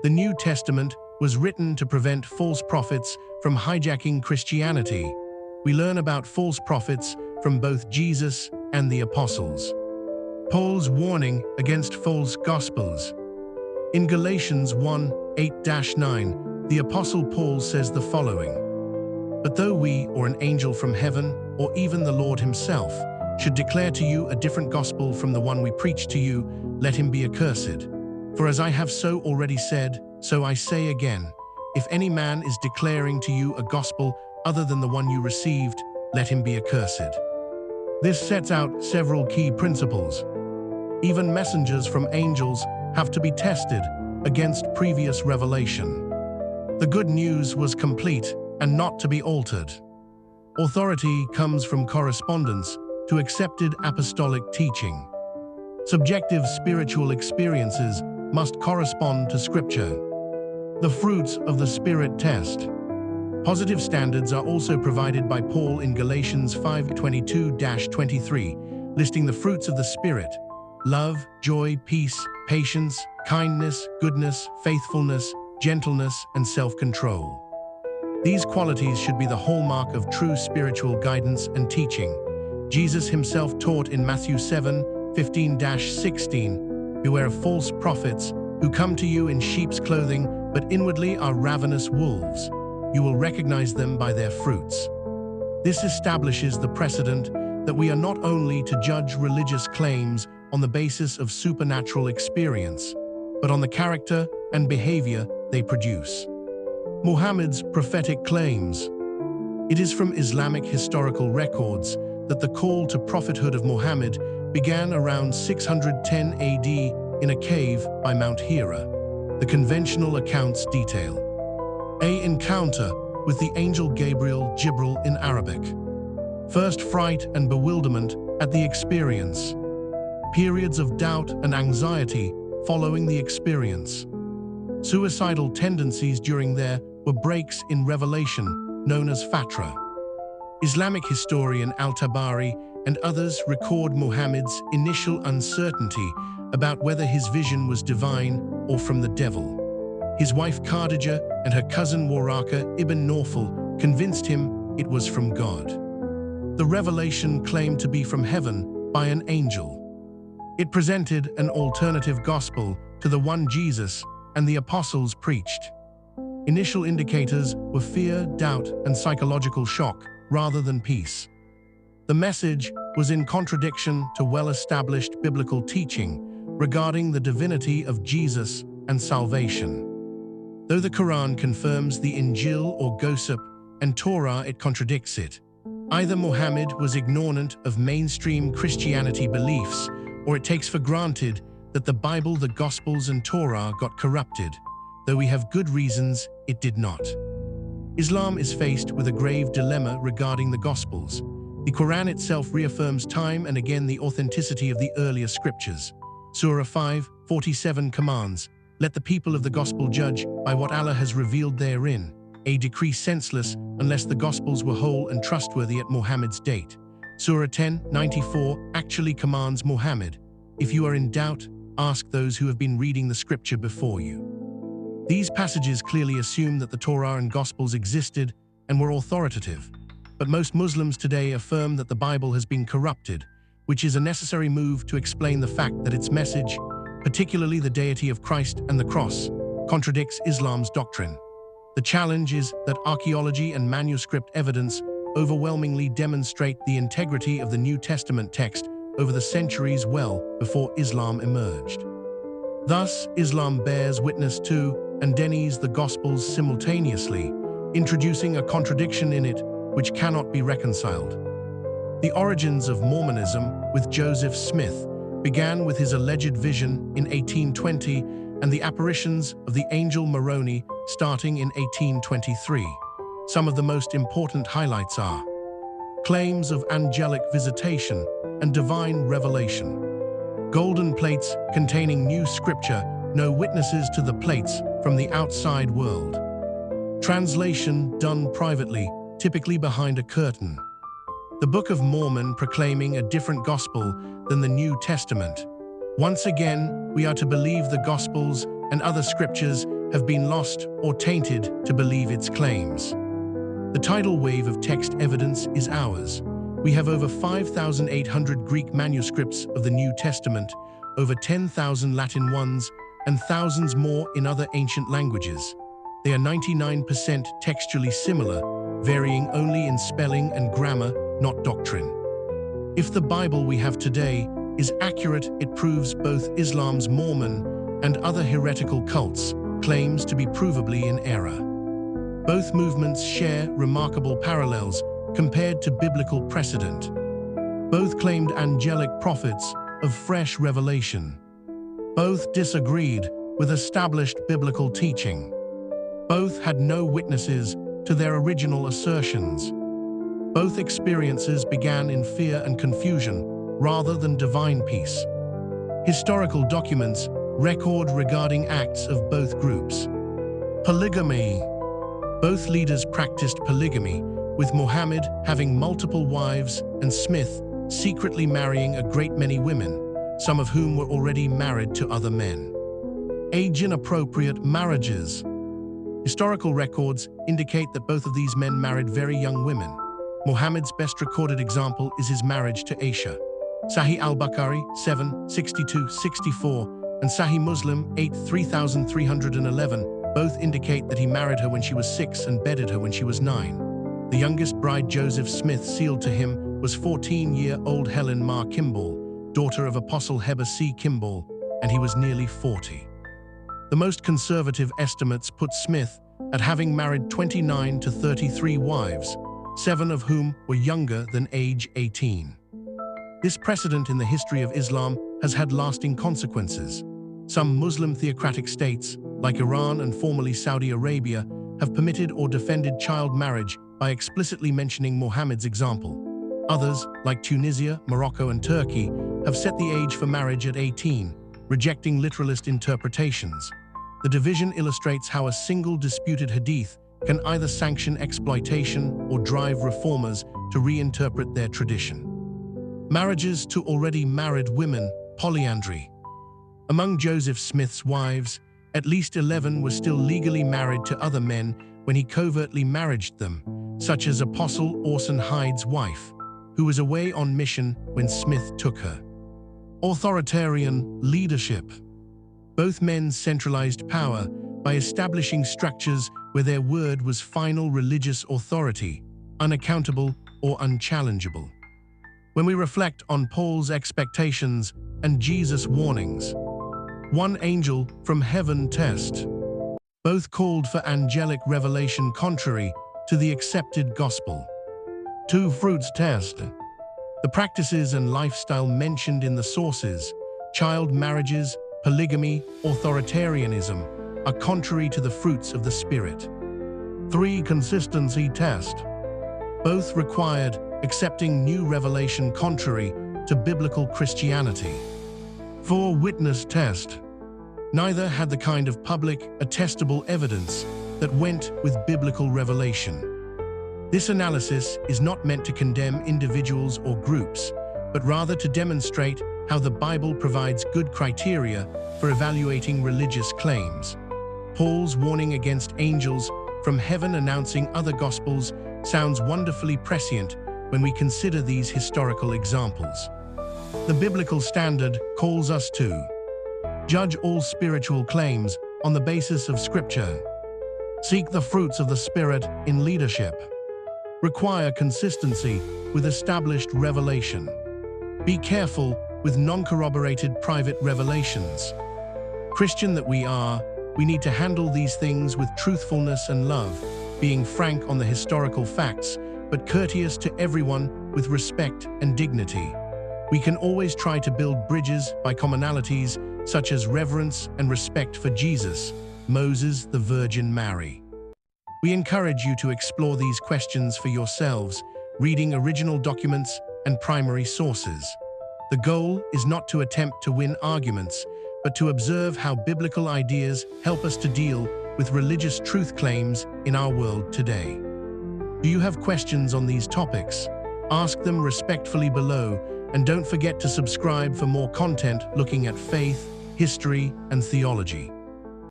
The New Testament was written to prevent false prophets from hijacking Christianity. We learn about false prophets from both Jesus and the apostles. Paul's warning against false gospels. In Galatians 1:8-9, the apostle Paul says the following: "But though we, or an angel from heaven, or even the Lord himself, should declare to you a different gospel from the one we preach to you, let him be accursed. For as I have so already said, so I say again, if any man is declaring to you a gospel other than the one you received, let him be accursed." This sets out several key principles. Even messengers from angels have to be tested against previous revelation. The good news was complete and not to be altered. Authority comes from correspondence to accepted apostolic teaching. Subjective spiritual experiences must correspond to Scripture. The fruits of the Spirit test. Positive standards are also provided by Paul in Galatians 5:22-23, listing the fruits of the Spirit: love, joy, peace, patience, kindness, goodness, faithfulness, gentleness, and self-control. These qualities should be the hallmark of true spiritual guidance and teaching. Jesus himself taught in Matthew 7:15-16, "Beware of false prophets who come to you in sheep's clothing, but inwardly are ravenous wolves. You will recognize them by their fruits." This establishes the precedent that we are not only to judge religious claims on the basis of supernatural experience, but on the character and behavior they produce. Muhammad's prophetic claims. It is from Islamic historical records that the call to prophethood of Muhammad began around 610 AD in a cave by Mount Hira. The conventional accounts detail an encounter with the angel Gabriel, Jibril in Arabic. First fright and bewilderment at the experience. Periods of doubt and anxiety following the experience. Suicidal tendencies during there were breaks in revelation, known as fatra. Islamic historian Al-Tabari and others record Muhammad's initial uncertainty about whether his vision was divine or from the devil. His wife Khadijah and her cousin Waraka ibn Nawfal convinced him it was from God. The revelation claimed to be from heaven by an angel. It presented an alternative gospel to the one Jesus and the apostles preached. Initial indicators were fear, doubt, and psychological shock rather than peace. The message was in contradiction to well-established biblical teaching regarding the divinity of Jesus and salvation. Though the Qur'an confirms the Injil or Gospel and Torah, it contradicts it. Either Muhammad was ignorant of mainstream Christianity beliefs, or it takes for granted that the Bible, the Gospels, and Torah got corrupted, though we have good reasons it did not. Islam is faced with a grave dilemma regarding the Gospels. The Qur'an itself reaffirms time and again the authenticity of the earlier scriptures. Surah 5:47 commands, "Let the people of the Gospel judge by what Allah has revealed therein, a decree senseless unless the Gospels were whole and trustworthy at Muhammad's date." Surah 10:94 actually commands Muhammad, "If you are in doubt, ask those who have been reading the scripture before you." These passages clearly assume that the Torah and Gospels existed and were authoritative, but most Muslims today affirm that the Bible has been corrupted, which is a necessary move to explain the fact that its message, particularly the deity of Christ and the cross, contradicts Islam's doctrine. The challenge is that archaeology and manuscript evidence overwhelmingly demonstrate the integrity of the New Testament text over the centuries well before Islam emerged. Thus, Islam bears witness to and denies the Gospels simultaneously, introducing a contradiction in it which cannot be reconciled. The origins of Mormonism with Joseph Smith began with his alleged vision in 1820 and the apparitions of the angel Moroni starting in 1823. Some of the most important highlights are claims of angelic visitation and divine revelation. Golden plates containing new scripture, no witnesses to the plates from the outside world. Translation done privately, typically behind a curtain. The Book of Mormon proclaiming a different gospel than the New Testament. Once again, we are to believe the Gospels and other scriptures have been lost or tainted to believe its claims. The tidal wave of text evidence is ours. We have over 5,800 Greek manuscripts of the New Testament, over 10,000 Latin ones, and thousands more in other ancient languages. They are 99% textually similar, varying only in spelling and grammar, not doctrine. If the Bible we have today is accurate, it proves both Islam's Mormon and other heretical cults' claims to be provably in error. Both movements share remarkable parallels compared to biblical precedent. Both claimed angelic prophets of fresh revelation. Both disagreed with established biblical teaching. Both had no witnesses to their original assertions. Both experiences began in fear and confusion rather than divine peace. Historical documents record regarding acts of both groups. Polygamy. Both leaders practiced polygamy, with Muhammad having multiple wives and Smith secretly marrying a great many women, some of whom were already married to other men. Age-inappropriate marriages. Historical records indicate that both of these men married very young women. Muhammad's best recorded example is his marriage to Aisha. Sahih al-Bukhari 7:62-64 and Sahih Muslim 8:3311 both indicate that he married her when she was 6 and bedded her when she was 9. The youngest bride Joseph Smith sealed to him was 14-year-old Helen Mar Kimball, daughter of Apostle Heber C. Kimball, and he was nearly 40. The most conservative estimates put Smith at having married 29 to 33 wives, 7 of whom were younger than age 18. This precedent in the history of Islam has had lasting consequences. Some Muslim theocratic states, like Iran and formerly Saudi Arabia, have permitted or defended child marriage by explicitly mentioning Muhammad's example. Others, like Tunisia, Morocco, and Turkey, have set the age for marriage at 18, rejecting literalist interpretations. The division illustrates how a single disputed hadith can either sanction exploitation or drive reformers to reinterpret their tradition. Marriages to already married women, polyandry. Among Joseph Smith's wives, at least 11 were still legally married to other men when he covertly married them, such as Apostle Orson Hyde's wife, who was away on mission when Smith took her. Authoritarian leadership. Both men centralized power by establishing structures where their word was final religious authority, unaccountable or unchallengeable. When we reflect on Paul's expectations and Jesus' warnings, one angel from heaven test. Both called for angelic revelation contrary to the accepted gospel. Two fruits test. The practices and lifestyle mentioned in the sources, child marriages, polygamy, authoritarianism, are contrary to the fruits of the Spirit. 3. Consistency test. Both required accepting new revelation contrary to biblical Christianity. 4. Witness test. Neither had the kind of public, attestable evidence that went with biblical revelation. This analysis is not meant to condemn individuals or groups, but rather to demonstrate how the Bible provides good criteria for evaluating religious claims. Paul's warning against angels from heaven announcing other gospels sounds wonderfully prescient when we consider these historical examples. The biblical standard calls us to judge all spiritual claims on the basis of Scripture. Seek the fruits of the Spirit in leadership. Require consistency with established revelation. Be careful with non-corroborated private revelations. Christian that we are, we need to handle these things with truthfulness and love, being frank on the historical facts, but courteous to everyone with respect and dignity. We can always try to build bridges by commonalities such as reverence and respect for Jesus, Moses, the Virgin Mary. We encourage you to explore these questions for yourselves, reading original documents and primary sources. The goal is not to attempt to win arguments, but to observe how biblical ideas help us to deal with religious truth claims in our world today. Do you have questions on these topics? Ask them respectfully below, and don't forget to subscribe for more content looking at faith, history, and theology.